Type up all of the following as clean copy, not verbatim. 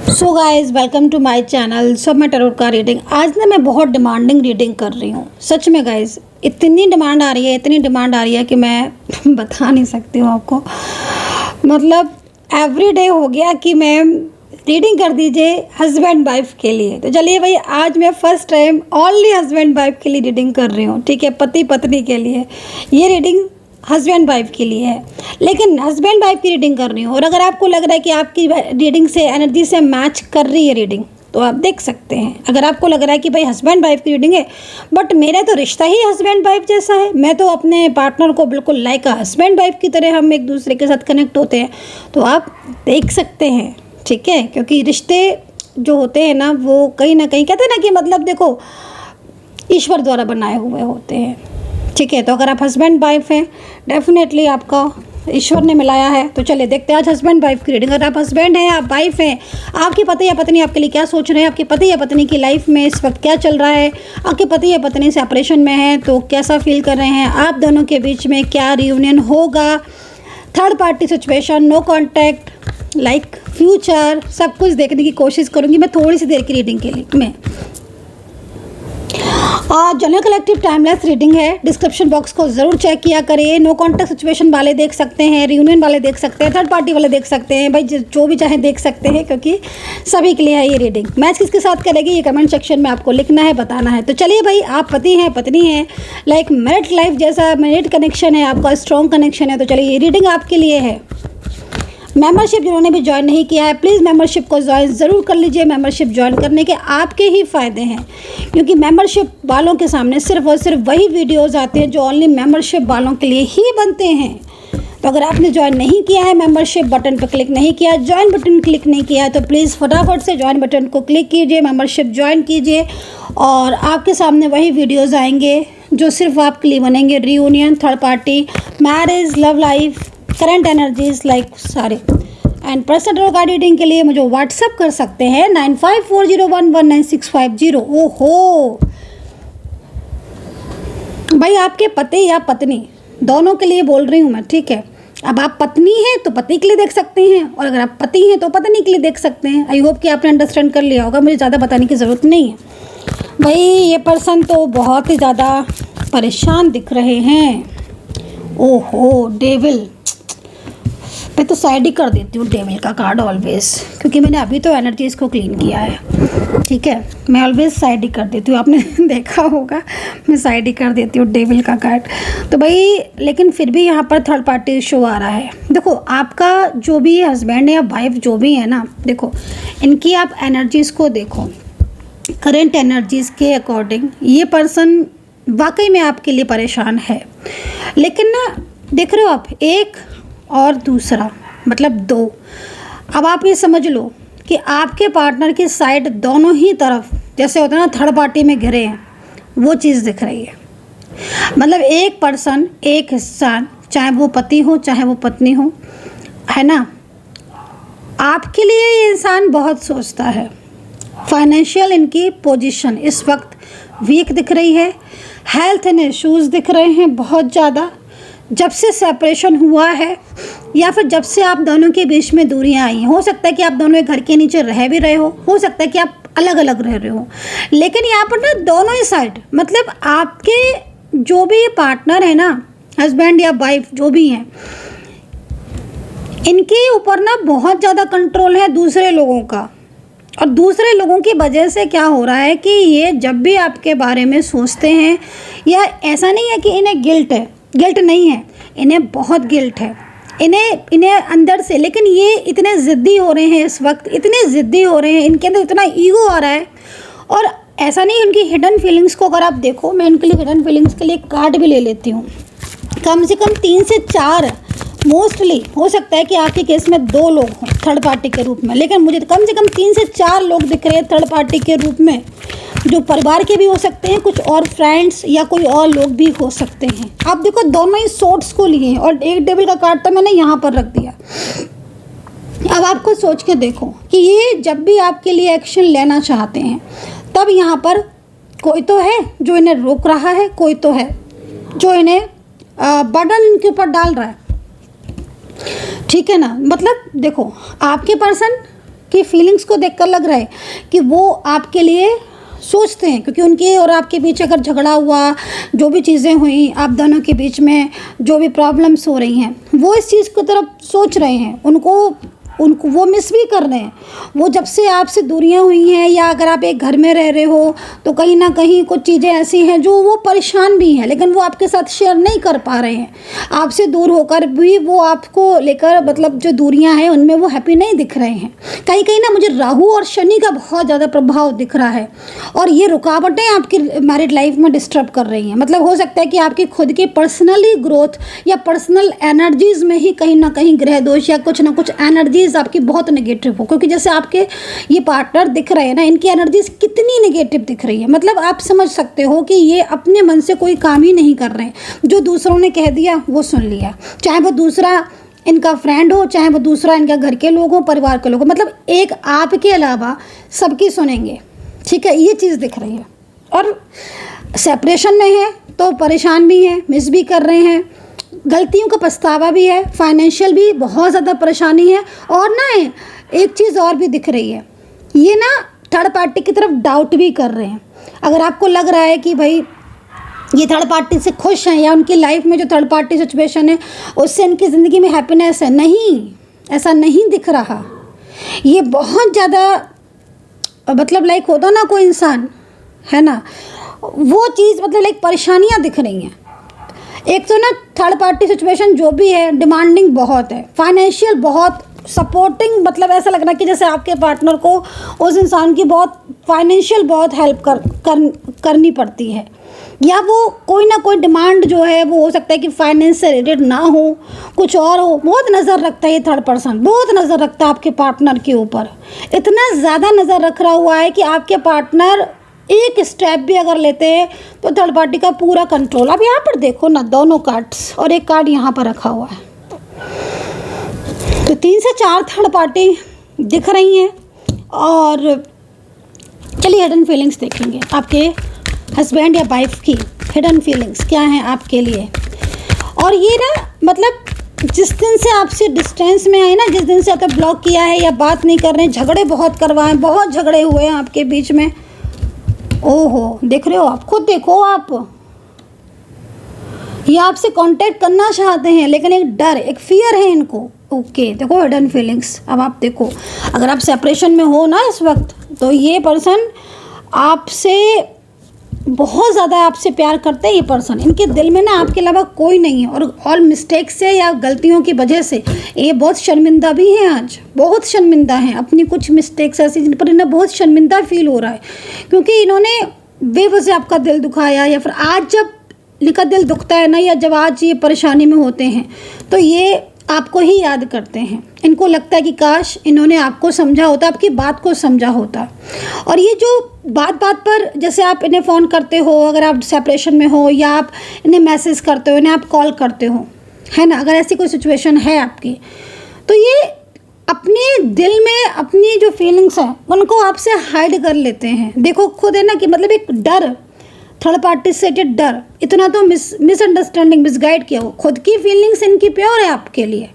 So guys welcome to my channel. सब मैं tarot का रीडिंग आज ना मैं बहुत डिमांडिंग रीडिंग कर रही हूँ। सच में गाइज इतनी डिमांड आ रही है कि मैं बता नहीं सकती हूँ आपको। मतलब एवरी डे हो गया कि मैं रीडिंग कर दीजिए हस्बैंड वाइफ के लिए। तो चलिए भाई आज मैं first time only husband wife के लिए रीडिंग कर रही हूँ। ठीक है, पति पत्नी के लिए ये रीडिंग हस्बैंड वाइफ के लिए है, लेकिन हस्बैंड वाइफ की रीडिंग कर रही हूँ। और अगर आपको लग रहा है कि आपकी रीडिंग से एनर्जी से मैच कर रही है रीडिंग तो आप देख सकते हैं। अगर आपको लग रहा है कि भाई हस्बैंड वाइफ की रीडिंग है बट मेरा तो रिश्ता ही हस्बैंड वाइफ जैसा है, मैं तो अपने पार्टनर को बिल्कुल लाइक अ हस्बैंड वाइफ की तरह हम एक दूसरे के साथ कनेक्ट होते हैं, तो आप देख सकते हैं। ठीक है, क्योंकि रिश्ते जो होते हैं ना वो कहीं ना कहीं कहते हैं ना कि मतलब देखो ईश्वर द्वारा बनाए हुए होते हैं। ठीक है, तो अगर आप हस्बैंड वाइफ हैं डेफिनेटली आपका ईश्वर ने मिलाया है। तो चलिए देखते हैं आज हस्बैंड वाइफ की रीडिंग। अगर आप हस्बैंड हैं, आप वाइफ हैं, आपके पति या पत्नी आपके लिए क्या सोच रहे हैं, आपके पति या पत्नी की लाइफ में इस वक्त क्या चल रहा है, आपके पति या पत्नी सेपरेशन में है तो कैसा फील कर रहे हैं, आप दोनों के बीच में क्या रियूनियन होगा, third party situation, no contact, like future, सब कुछ देखने की कोशिश करूँगी मैं थोड़ी सी देर की रीडिंग के लिए। मैं जनरल कलेक्टिव टाइमलेस रीडिंग है। डिस्क्रिप्शन बॉक्स को ज़रूर चेक किया करिए। नो कॉन्टैक्ट सिचुएशन वाले देख सकते हैं, रियूनियन वाले देख सकते हैं, थर्ड पार्टी वाले देख सकते हैं, भाई जो भी चाहे देख सकते हैं क्योंकि सभी के लिए है ये रीडिंग। मैच किसके साथ करेगी ये कमेंट सेक्शन में आपको लिखना है, बताना है। तो चलिए भाई आप पति हैं पत्नी हैं, लाइक मैरिड लाइफ जैसा मैरिड कनेक्शन है आपका, स्ट्रॉन्ग कनेक्शन है, तो चलिए ये रीडिंग आपके लिए है। मेंबरशिप जिन्होंने भी ज्वाइन नहीं किया है प्लीज़ मेंबरशिप को ज्वाइन ज़रूर कर लीजिए। मेंबरशिप ज्वाइन करने के आपके ही फ़ायदे हैं क्योंकि मेंबरशिप वालों के सामने सिर्फ और सिर्फ वही वीडियोस आते हैं जो ओनली मेंबरशिप वालों के लिए ही बनते हैं। तो अगर आपने ज्वाइन नहीं किया है, मेंबरशिप बटन पर क्लिक नहीं किया, ज्वाइन बटन क्लिक नहीं किया है तो प्लीज़ फटाफट से ज्वाइन बटन को क्लिक कीजिए, मेंबरशिप ज्वाइन कीजिए और आपके सामने वही वीडियोज़ आएंगे जो सिर्फ आपके लिए बनेंगे। Reunion, third party, marriage, love life, current energies, like सारे। And personal tarot card reading के लिए मुझे व्हाट्सअप कर सकते हैं 9540119650। ओहो भाई आपके पति या पत्नी दोनों के लिए बोल रही हूँ मैं। ठीक है, अब आप पत्नी हैं तो पति के लिए देख सकते हैं और अगर आप पति हैं तो पत्नी के लिए देख सकते हैं। आई होप कि आपने अंडरस्टैंड कर लिया होगा, मुझे ज़्यादा बताने की ज़रूरत नहीं है। भाई ये पर्सन तो बहुत ही ज़्यादा परेशान दिख रहे हैं। ओहो डेविल, मैं तो साइड ही कर देती हूँ डेविल का कार्ड ऑलवेज, क्योंकि मैंने अभी तो एनर्जीज को क्लीन किया है। ठीक है, मैं ऑलवेज साइड ही कर देती हूँ, आपने देखा होगा मैं साइड ही कर देती हूँ डेविल का कार्ड। तो भाई लेकिन फिर भी यहाँ पर थर्ड पार्टी शो आ रहा है। देखो आपका जो भी हस्बैंड या वाइफ जो भी है ना, देखो इनकी आप एनर्जीज़ को देखो, करेंट एनर्जीज़ के अकॉर्डिंग ये पर्सन वाकई में आपके लिए परेशान है। लेकिन ना देख रहे हो आप एक और दूसरा मतलब दो। अब आप ये समझ लो कि आपके पार्टनर की साइड दोनों ही तरफ जैसे होता है ना थर्ड पार्टी में घिरे हैं, वो चीज़ दिख रही है। मतलब एक पर्सन एक हिस्सा, चाहे वो पति हो चाहे वो पत्नी हो, है ना, आपके लिए ये इंसान बहुत सोचता है। फाइनेंशियल इनकी पोजीशन इस वक्त वीक दिख रही है। हेल्थ एंड इश्यूज़ दिख रहे हैं बहुत ज़्यादा। जब से सेपरेशन हुआ है या फिर जब से आप दोनों के बीच में दूरियां आई हैं, हो सकता है कि आप दोनों एक घर के नीचे रह भी रहे हो सकता है कि आप अलग अलग रह रहे हो, लेकिन यहाँ पर ना दोनों ही साइड मतलब आपके जो भी पार्टनर है ना, हस्बैंड या वाइफ जो भी हैं, इनके ऊपर ना बहुत ज़्यादा कंट्रोल है दूसरे लोगों का। और दूसरे लोगों की वजह से क्या हो रहा है कि ये जब भी आपके बारे में सोचते हैं, या ऐसा नहीं है कि इन्हें गिल्ट है, गिल्ट नहीं है, इन्हें बहुत गिल्ट है इन्हें अंदर से, लेकिन ये इतने ज़िद्दी हो रहे हैं इस वक्त, इतने ज़िद्दी हो रहे हैं, इनके अंदर इतना ईगो आ रहा है। और ऐसा नहीं, उनकी हिडन फीलिंग्स को अगर आप देखो, मैं उनके लिए हिडन फीलिंग्स के लिए कार्ड भी ले लेती हूँ। कम से कम 3 से 4 मोस्टली हो सकता है कि आपके केस में 2 लोग हों थर्ड पार्टी के रूप में, लेकिन मुझे कम से कम 3 से 4 लोग दिख रहे हैं थर्ड पार्टी के रूप में, जो परिवार के भी हो सकते हैं, कुछ और फ्रेंड्स या कोई और लोग भी हो सकते हैं। आप देखो दोनों ही सोर्ट्स को लिए और एक डेविल का कार्ड तो मैंने यहाँ पर रख दिया। अब आपको सोच के देखो कि ये जब भी आपके लिए एक्शन लेना चाहते हैं तब यहाँ पर कोई तो है जो इन्हें रोक रहा है, कोई तो है जो इन्हें बर्डन इनके ऊपर डाल रहा है। ठीक है ना, मतलब देखो आपके पर्सन आपकी फीलिंग्स को देखकर लग रहा है कि वो आपके लिए सोचते हैं, क्योंकि उनके और आपके बीच अगर झगड़ा हुआ, जो भी चीज़ें हुई आप दोनों के बीच में, जो भी प्रॉब्लम्स हो रही हैं, वो इस चीज़ की तरफ सोच रहे हैं, उनको वो मिस भी कर रहे हैं। वो जब से आपसे दूरियां हुई हैं, या अगर आप एक घर में रह रहे हो तो कहीं ना कहीं कुछ चीज़ें ऐसी हैं जो वो परेशान भी हैं, लेकिन वो आपके साथ शेयर नहीं कर पा रहे हैं। आपसे दूर होकर भी वो आपको लेकर, मतलब जो दूरियां हैं उनमें वो हैप्पी नहीं दिख रहे हैं। कहीं कहीं ना मुझे राहु और शनि का बहुत ज़्यादा प्रभाव दिख रहा है, और ये रुकावटें आपकी मैरिड लाइफ में डिस्टर्ब कर रही हैं। मतलब हो सकता है कि आपकी खुद की पर्सनली ग्रोथ या पर्सनल एनर्जीज़ में ही कहीं ना कहीं ग्रह दोष या कुछ ना कुछ एनर्जीज आपकी बहुत नेगेटिव हो, क्योंकि जैसे आपके ये पार्टनर दिख रहे हैं ना, इनकी एनर्जीज कितनी नेगेटिव दिख रही है। मतलब आप समझ सकते हो कि ये अपने मन से कोई काम ही नहीं कर रहे हैं, जो दूसरों ने कह दिया वो सुन लिया, चाहे वो दूसरा इनका फ्रेंड हो, चाहे वो दूसरा इनका घर के लोग हो, परिवार के लोग हो, मतलब एक आपके अलावा सबकी सुनेंगे। ठीक है, ये चीज़ दिख रही है। और सेपरेशन में है तो परेशान भी हैं, मिस भी कर रहे हैं, गलतियों का पछतावा भी है, फाइनेंशियल भी बहुत ज़्यादा परेशानी है। और ना एक चीज़ और भी दिख रही है, ये ना थर्ड पार्टी की तरफ डाउट भी कर रहे हैं। अगर आपको लग रहा है कि भाई ये थर्ड पार्टी से खुश हैं, या उनकी लाइफ में जो थर्ड पार्टी सिचुएशन है उससे इनकी ज़िंदगी में हैप्पीनेस है, नहीं, ऐसा नहीं दिख रहा। ये बहुत ज़्यादा, मतलब लाइक होता ना कोई इंसान है ना, वो चीज़ मतलब लाइक परेशानियाँ दिख रही हैं। एक तो ना थर्ड पार्टी सिचुएशन जो भी है डिमांडिंग बहुत है, फाइनेंशियल बहुत सपोर्टिंग, मतलब ऐसा लग रहा है कि जैसे आपके पार्टनर को उस इंसान की बहुत फाइनेंशियल बहुत हेल्प करनी पड़ती है, या वो कोई ना कोई डिमांड जो है वो हो सकता है कि फाइनेंस से रिलेटेड ना हो, कुछ और हो। बहुत नज़र रखता है ये थर्ड पर्सन, बहुत नज़र रखता है आपके पार्टनर के ऊपर, इतना ज़्यादा नज़र रख रहा हुआ है कि आपके पार्टनर एक स्टेप भी अगर लेते हैं तो थर्ड पार्टी का पूरा कंट्रोल। अब यहाँ पर देखो ना, दोनों कार्ड्स और एक कार्ड यहाँ पर रखा हुआ है, तो 3 से 4 थर्ड पार्टी दिख रही हैं। और चलिए हिडन फीलिंग्स देखेंगे, आपके हस्बैंड या वाइफ की हिडन फीलिंग्स क्या हैं आपके लिए। और ये ना मतलब जिस दिन से आपसे डिस्टेंस में आए ना, जिस दिन से आपने ब्लॉक किया है या बात नहीं कर रहे हैं, झगड़े बहुत करवाए, बहुत झगड़े हुए हैं आपके बीच में। ओहो, देख रहे हो आप, खुद देखो आप, ये आपसे कांटेक्ट करना चाहते हैं, लेकिन एक डर, एक फियर है इनको। ओके, देखो हिडन फीलिंग्स। अब आप देखो, अगर आप सेपरेशन में हो ना इस वक्त, तो ये पर्सन आपसे बहुत ज़्यादा आपसे प्यार करते हैं। ये पर्सन, इनके दिल में ना आपके अलावा कोई नहीं है, और ऑल मिस्टेक से या गलतियों की वजह से ये बहुत शर्मिंदा भी हैं, आज बहुत शर्मिंदा हैं अपनी कुछ मिस्टेक्स ऐसी जिन पर इन्हें बहुत शर्मिंदा फील हो रहा है, क्योंकि इन्होंने बेवजह आपका दिल दुखाया, या फिर आज जब इनका दिल दुखता है ना, या जब आज ये परेशानी में होते हैं तो ये आपको ही याद करते हैं। इनको लगता है कि काश इन्होंने आपको समझा होता, आपकी बात को समझा होता। और ये जो बात बात पर, जैसे आप इन्हें फ़ोन करते हो, अगर आप सेपरेशन में हो, या आप इन्हें मैसेज करते हो, इन्हें आप कॉल करते हो, है ना, अगर ऐसी कोई सिचुएशन है आपकी, तो ये अपने दिल में अपनी जो फीलिंग्स हैं उनको आपसे हाइड कर लेते हैं। देखो खुद है ना कि मतलब एक डर, थर्ड पार्टी से डर, इतना तो मिसअंडरस्टैंडिंग, मिसगाइड किया हो। खुद की फीलिंग्स इनकी प्योर है आपके लिए,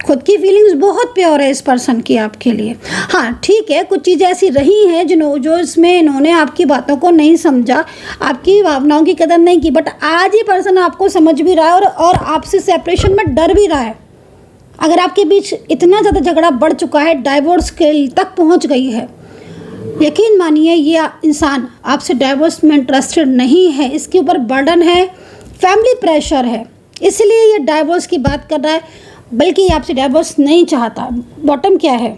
खुद की फीलिंग्स बहुत प्योर है इस पर्सन की आपके लिए। हाँ ठीक है, कुछ चीज़ें ऐसी रही हैं जो इसमें इन्होंने आपकी बातों को नहीं समझा, आपकी भावनाओं की कदर नहीं की, बट आज ये पर्सन आपको समझ भी रहा है और आपसे सेपरेशन में डर भी रहा है। अगर आपके बीच इतना ज़्यादा झगड़ा बढ़ चुका है, डाइवोर्स के तक पहुँच गई है, यकीन मानिए ये इंसान आपसे डाइवोर्स में इंटरेस्टेड नहीं है। इसके ऊपर बर्डन है, फैमिली प्रेशर है, इसलिए ये डाइवोर्स की बात कर रहा है, बल्कि ये आपसे डाइवोर्स नहीं चाहता। बॉटम क्या है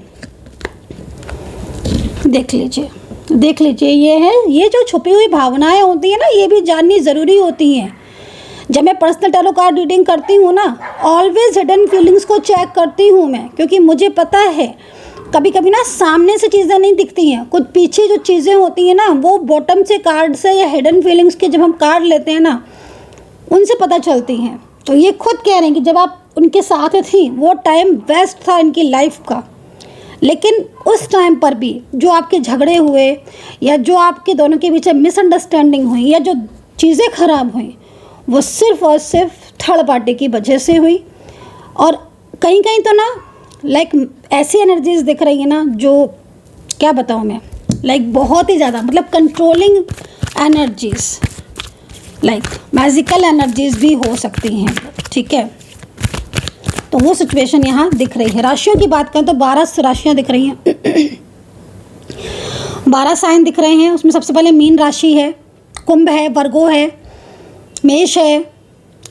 देख लीजिए, ये है, ये जो छुपी हुई भावनाएं होती हैं ना, ये भी जाननी ज़रूरी होती हैं। जब मैं पर्सनल टैरो कार्ड रीडिंग करती हूँ ना, ऑलवेज हिडन फीलिंग्स को चेक करती हूँ मैं, क्योंकि मुझे पता है कभी कभी ना सामने से चीज़ें नहीं दिखती हैं, कुछ पीछे जो चीज़ें होती हैं ना, वो बॉटम से कार्ड से या हिडन फीलिंग्स के जब हम कार्ड लेते हैं ना, उनसे पता चलती हैं। तो ये खुद कह रहे हैं कि जब आप उनके साथ थी वो टाइम बेस्ट था इनकी लाइफ का, लेकिन उस टाइम पर भी जो आपके झगड़े हुए, या जो आपके दोनों के बीच मिसअंडरस्टैंडिंग हुई, या जो चीज़ें खराब हुई, वो सिर्फ और सिर्फ थर्ड पार्टी की वजह से हुई। और कहीं कहीं तो ना लाइक ऐसी एनर्जीज दिख रही है ना, जो क्या बताऊँ मैं, लाइक बहुत ही ज़्यादा, मतलब controlling energies, like magical energies भी हो सकती हैं, ठीक है। तो वो सिचुएशन यहाँ दिख रही है। राशियों की बात करें तो 12 राशियाँ दिख रही हैं 12 साइन दिख रहे हैं। उसमें सबसे पहले मीन राशि है, कुंभ है, वर्गो है, मेष है,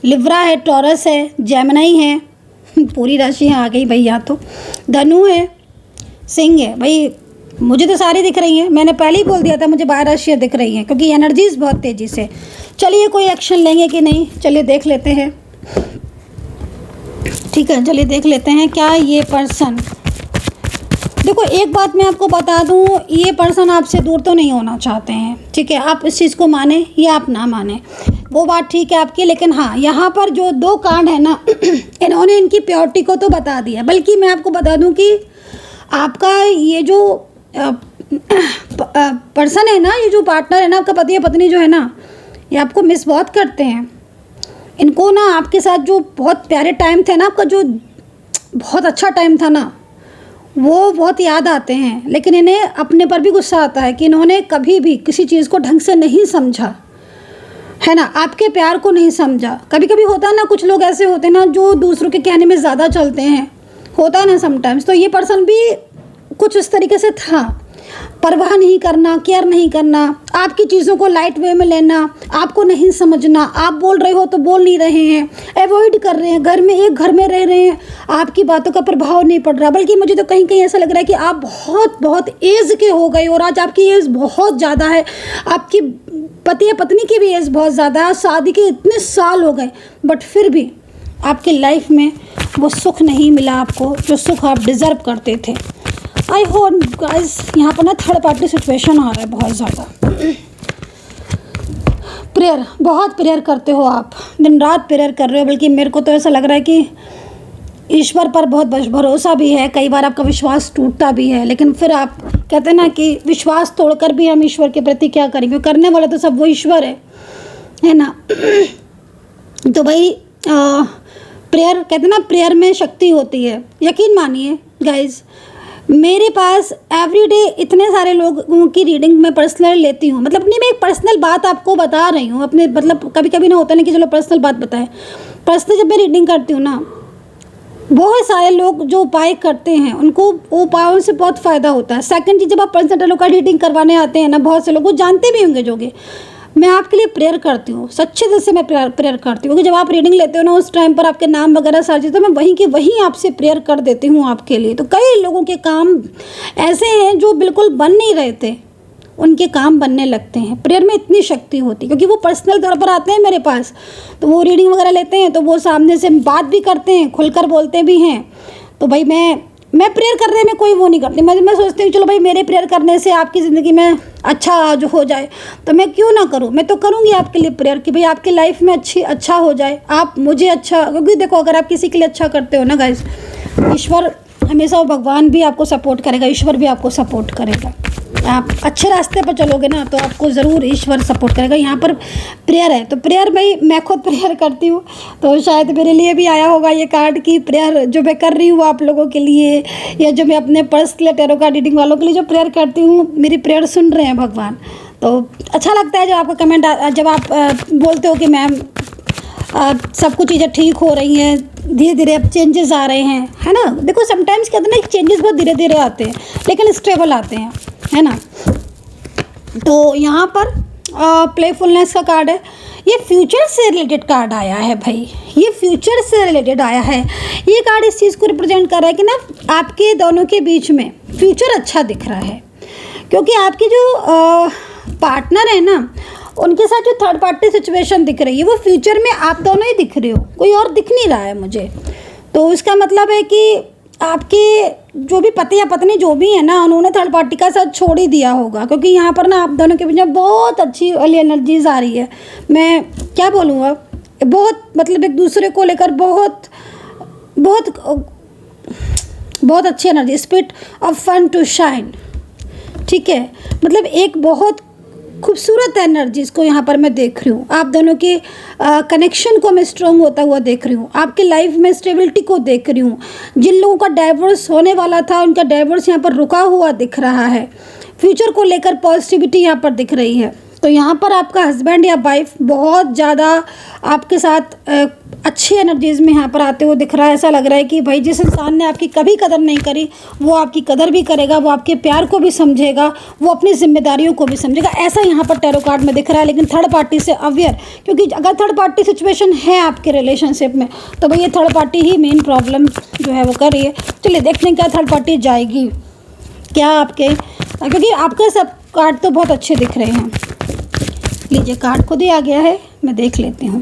लिब्रा है, टॉरस है, जेमिनी है पूरी राशियाँ आ गई भाई यहाँ तो, धनु है, सिंह है। भाई मुझे तो सारी दिख रही हैं, मैंने पहले ही बोल दिया था मुझे 12 राशियाँ दिख रही हैं, क्योंकि एनर्जीज बहुत तेज़ी से। चलिए कोई एक्शन लेंगे कि नहीं, चलिए देख लेते हैं, ठीक है। चलिए देख लेते हैं क्या ये पर्सन, देखो एक बात मैं आपको बता दूं, ये पर्सन आपसे दूर तो नहीं होना चाहते हैं, ठीक है। आप इस चीज़ को माने या आप ना माने, वो बात ठीक है आपकी, लेकिन हाँ यहाँ पर जो 2 कार्ड है ना इन्होंने इनकी प्योरिटी को तो बता दिया। बल्कि मैं आपको बता दूं कि आपका ये जो पर्सन है ना, ये जो पार्टनर है ना, आपका पति या पत्नी जो है ना, ये आपको मिस बहुत करते हैं। इनको ना आपके साथ जो बहुत प्यारे टाइम थे ना, आपका जो बहुत अच्छा टाइम था ना, वो बहुत याद आते हैं। लेकिन इन्हें अपने पर भी गुस्सा आता है कि इन्होंने कभी भी किसी चीज़ को ढंग से नहीं समझा, है ना, आपके प्यार को नहीं समझा। कभी कभी होता है ना, कुछ लोग ऐसे होते हैं ना जो दूसरों के कहने में ज़्यादा चलते हैं, होता है ना समटाइम्स। तो ये पर्सन भी कुछ इस तरीके से था, परवाह नहीं करना, केयर नहीं करना, आपकी चीज़ों को लाइट वे में लेना, आपको नहीं समझना, आप बोल रहे हो तो बोल नहीं रहे हैं, अवॉइड कर रहे हैं, एक घर में रह रहे हैं, आपकी बातों का प्रभाव नहीं पड़ रहा। बल्कि मुझे तो कहीं कहीं ऐसा लग रहा है कि आप बहुत बहुत एज के हो गए और आज आपकी एज बहुत ज़्यादा है, आपकी पति या पत्नी की भी एज बहुत ज़्यादा है, शादी के इतने साल हो गए, बट फिर भी आपकी लाइफ में वो सुख नहीं मिला आपको, जो सुख आप डिज़र्व करते थे। आई होप गाइस, यहाँ पर ना थर्ड पार्टी सिचुएशन आ रहा है बहुत ज़्यादा। प्रेयर, बहुत प्रेयर करते हो आप, दिन रात प्रेयर कर रहे हो। बल्कि मेरे को तो ऐसा लग रहा है कि ईश्वर पर बहुत भरोसा भी है, कई बार आपका विश्वास टूटता भी है, लेकिन फिर आप कहते हैं ना कि विश्वास तोड़कर भी हम ईश्वर के प्रति क्या करेंगे, करने वाला तो सब वो ईश्वर है ना। तो भाई प्रेयर, कहते हैं ना प्रेयर में शक्ति होती है। यकीन मानिए गाइज, मेरे पास एवरीडे इतने सारे लोगों की रीडिंग मैं पर्सनल लेती हूँ। मतलब नहीं, मैं एक पर्सनल बात आपको बता रही हूँ अपने, मतलब कभी कभी ना होता नहीं कि चलो पर्सनल बात बताएं। पर्सनल जब मैं रीडिंग करती हूँ ना, बहुत सारे लोग जो उपाय करते हैं उनको वो उपायों से बहुत फ़ायदा होता है। सेकंड चीज़, जब आप पर्सनल का रीडिंग करवाने आते हैं ना, बहुत से लोग वो जानते भी होंगे जोगे, मैं आपके लिए प्रेयर करती हूँ, सच्चे दिल से मैं प्रेयर करती हूँ। क्योंकि जब आप रीडिंग लेते हो ना, उस टाइम पर आपके नाम वगैरह सारी चीज़, तो मैं वहीं की वहीं आपसे प्रेयर कर देती हूँ आपके लिए। तो कई लोगों के काम ऐसे हैं जो बिल्कुल बन नहीं रहे थे, उनके काम बनने लगते हैं। प्रेयर में इतनी शक्ति होती है, क्योंकि वो पर्सनल तौर पर आते हैं मेरे पास, तो वो रीडिंग वगैरह लेते हैं, तो वो सामने से बात भी करते हैं, खुलकर बोलते भी हैं। तो भाई मैं प्रेयर करने में कोई वो नहीं करती। मैं सोचती हूँ चलो भाई, मेरे प्रेयर करने से आपकी ज़िंदगी में अच्छा जो हो जाए, तो मैं क्यों ना करूँ, मैं तो करूँगी आपके लिए प्रेयर कि भाई आपकी लाइफ में अच्छा हो जाए, आप मुझे अच्छा। क्योंकि देखो, अगर आप किसी के लिए अच्छा करते हो ना गाइस, ईश्वर हमेशा, भगवान भी आपको सपोर्ट करेगा, ईश्वर भी आपको सपोर्ट करेगा। आप अच्छे रास्ते पर चलोगे ना, तो आपको ज़रूर ईश्वर सपोर्ट करेगा। यहाँ पर प्रेयर है, तो प्रेयर भाई मैं खुद प्रेयर करती हूँ, तो शायद मेरे लिए भी आया होगा ये कार्ड की प्रेयर जो मैं कर रही हूँ आप लोगों के लिए, या जो मैं अपने पर्सनल टैरो कार्ड रीडिंग वालों के लिए जो प्रेयर करती हूँ, मेरी प्रेयर सुन रहे हैं भगवान। तो अच्छा लगता है जब आपका कमेंट, जब आप बोलते हो कि मैम सब कुछ चीज़ें ठीक हो रही हैं, धीरे धीरे अब चेंजेस आ रहे हैं, है ना। देखो समटाइम्स कहते हैं ना, चेंजेस बहुत धीरे धीरे आते हैं लेकिन स्टेबल आते हैं, है ना। तो यहाँ पर प्लेफुलनेस का कार्ड है, ये फ्यूचर से रिलेटेड कार्ड आया है भाई, ये फ्यूचर से रिलेटेड आया है। ये कार्ड इस चीज़ को रिप्रेजेंट कर रहा है कि ना आपके दोनों के बीच में फ्यूचर अच्छा दिख रहा है। क्योंकि आपके जो पार्टनर है ना, उनके साथ जो थर्ड पार्टी सिचुएशन दिख रही है, वो फ्यूचर में आप दोनों ही दिख रहे हो, कोई और दिख नहीं रहा है मुझे। तो इसका मतलब है कि आपके जो भी पति या पत्नी जो भी है ना, उन्होंने थर्ड पार्टी का साथ छोड़ ही दिया होगा। क्योंकि यहाँ पर ना आप दोनों के बीच में बहुत अच्छी वाली एनर्जीज आ रही है। मैं क्या बोलूँ अब, बहुत मतलब एक दूसरे को लेकर बहुत बहुत बहुत अच्छी energy, spirit of fun to shine, ठीक है। मतलब एक बहुत खूबसूरत एनर्जीज़ को यहाँ पर मैं देख रही हूँ। आप दोनों के कनेक्शन को मैं स्ट्रॉन्ग होता हुआ देख रही हूँ। आपकी लाइफ में स्टेबिलिटी को देख रही हूँ। जिन लोगों का डाइवोर्स होने वाला था उनका डाइवोर्स यहाँ पर रुका हुआ दिख रहा है। फ्यूचर को लेकर पॉजिटिविटी यहाँ पर दिख रही है। तो यहाँ पर आपका हस्बैंड या वाइफ बहुत ज़्यादा आपके साथ अच्छी एनर्जीज़ में यहाँ पर आते हुए दिख रहा है। ऐसा लग रहा है कि भाई जिस इंसान ने आपकी कभी कदर नहीं करी वो आपकी कदर भी करेगा, वो आपके प्यार को भी समझेगा, वो अपनी जिम्मेदारियों को भी समझेगा। ऐसा यहाँ पर टैरो कार्ड में दिख रहा है। लेकिन थर्ड पार्टी से अवेयर, क्योंकि अगर थर्ड पार्टी सिचुएशन है आपके रिलेशनशिप में तो भाई ये थर्ड पार्टी ही मेन प्रॉब्लम जो है वो कर रही है। चलिए देखते हैं क्या थर्ड पार्टी जाएगी क्या आपके, क्योंकि आपके सब कार्ड तो बहुत अच्छे दिख रहे हैं। लीजिए कार्ड खुद ही आ गया है, मैं देख लेती हूँ।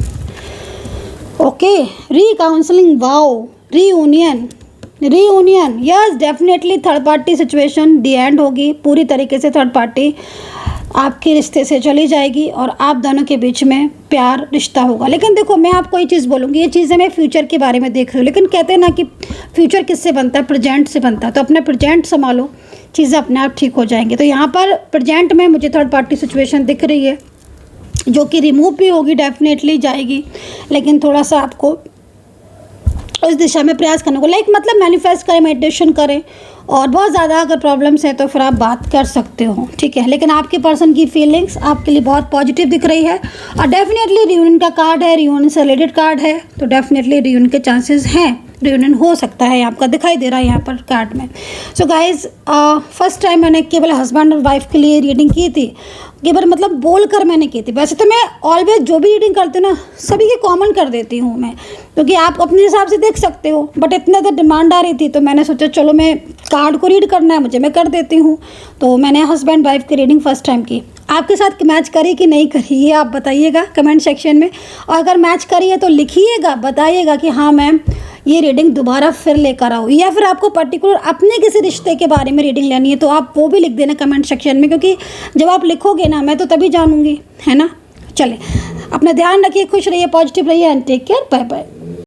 ओके, री counselling, wow, reunion, yes definitely third party situation the and होगी। पूरी तरीके से थर्ड पार्टी आपके रिश्ते से चली जाएगी और आप दोनों के बीच में प्यार रिश्ता होगा। लेकिन देखो मैं आपको ये चीज़ बोलूँगी, ये चीज़ें मैं फ्यूचर के बारे में देख रही हूँ, लेकिन कहते हैं ना कि फ्यूचर किससे बनता है, प्रेजेंट से बनता है। तो अपना प्रेजेंट संभालो, चीज़ें अपने आप ठीक हो जाएंगी। तो यहाँ पर प्रेजेंट में मुझे थर्ड पार्टी सिचुएशन दिख रही है जो कि रिमूव भी होगी, डेफिनेटली जाएगी, लेकिन थोड़ा सा आपको उस दिशा में प्रयास करने को, मतलब मैनिफेस्ट करें, मेडिटेशन करें, और बहुत ज़्यादा अगर प्रॉब्लम्स हैं तो फिर आप बात कर सकते हो, ठीक है। लेकिन आपके पर्सन की फीलिंग्स आपके लिए बहुत पॉजिटिव दिख रही है और डेफिनेटली रियूनियन का कार्ड है, रियूनियन से रिलेटेड कार्ड है, तो डेफिनेटली रियूनियन के चांसेस हैं, रियूनियन हो सकता है, आपका दिखाई दे रहा है यहाँ पर कार्ड में। सो गाइज फर्स्ट टाइम मैंने केवल हस्बैंड और वाइफ के लिए रीडिंग की थी, केवल मतलब बोल कर मैंने की थी। वैसे तो मैं ऑलवेज जो भी रीडिंग करती हूँ ना सभी की कॉमन कर देती हूँ मैं, क्योंकि आप अपने हिसाब से देख सकते हो, बट इतना तो डिमांड आ रही थी तो मैंने सोचा चलो मैं कार्ड को रीड करना है मुझे, मैं कर देती हूँ। तो मैंने हस्बैंड वाइफ की रीडिंग फर्स्ट टाइम की। आपके साथ मैच करी कि नहीं करी ये आप बताइएगा कमेंट सेक्शन में, और अगर मैच करी है तो लिखिएगा, बताइएगा कि हाँ मैम ये रीडिंग दोबारा फिर लेकर आओ, या फिर आपको पर्टिकुलर अपने किसी रिश्ते के बारे में रीडिंग लेनी है तो आप वो भी लिख देना कमेंट सेक्शन में, क्योंकि जब आप लिखोगे ना मैं तो तभी जानूंगी, है ना। चले अपना ध्यान रखिए, खुश रहिए, पॉजिटिव रहिए and take care, bye bye.